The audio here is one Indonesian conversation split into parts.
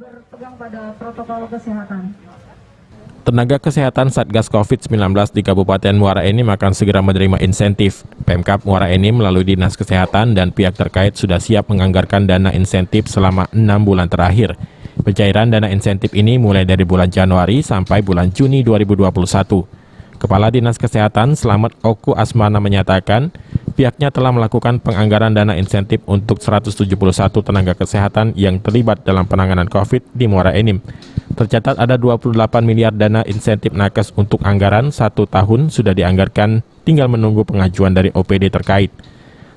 berpegang pada protokol kesehatan. Tenaga kesehatan Satgas COVID-19 di Kabupaten Muara Enim akan segera menerima insentif. Pemkab Muara Enim melalui Dinas Kesehatan dan pihak terkait sudah siap menganggarkan dana insentif selama 6 bulan terakhir. Pencairan dana insentif ini mulai dari bulan Januari sampai bulan Juni 2021. Kepala Dinas Kesehatan Slamet Oku Asmana menyatakan, pihaknya telah melakukan penganggaran dana insentif untuk 171 tenaga kesehatan yang terlibat dalam penanganan COVID di Muara Enim. Tercatat ada 28 miliar dana insentif nakes untuk anggaran 1 tahun sudah dianggarkan, tinggal menunggu pengajuan dari OPD terkait.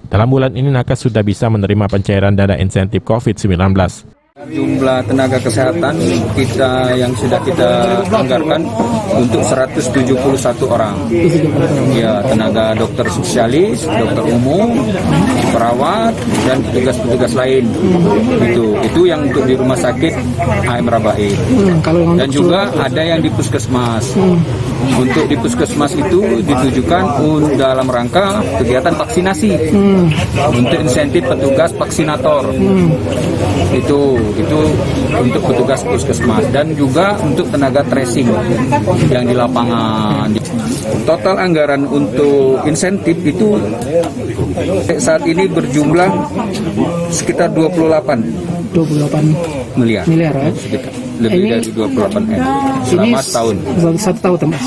Dalam bulan ini nakes sudah bisa menerima pencairan dana insentif COVID-19. Jumlah tenaga kesehatan kita yang sudah kita anggarkan untuk 171 orang. Ya, tenaga dokter spesialis, dokter umum, perawat, dan petugas-petugas lain. Itu yang untuk di rumah sakit HM Rabaid. Dan juga ada yang di puskesmas. Untuk di puskesmas itu ditujukan dalam rangka kegiatan vaksinasi. Untuk insentif petugas vaksinator. Itu untuk petugas puskesmas dan juga untuk tenaga tracing yang di lapangan. Total anggaran untuk insentif itu saat ini berjumlah sekitar 28 miliar ya? Sekitar lebih dari 28 M selama setahun.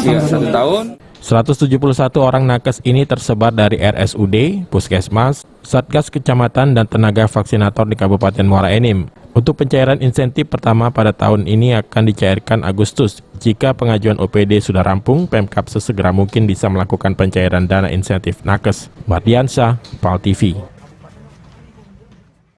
Ya, 1 tahun. 171 orang nakes ini tersebar dari RSUD, Puskesmas, Satgas Kecamatan, dan tenaga vaksinator di Kabupaten Muara Enim. Untuk pencairan insentif pertama pada tahun ini akan dicairkan Agustus. Jika pengajuan OPD sudah rampung, Pemkab sesegera mungkin bisa melakukan pencairan dana insentif nakes. Mardiansyah, PAL TV.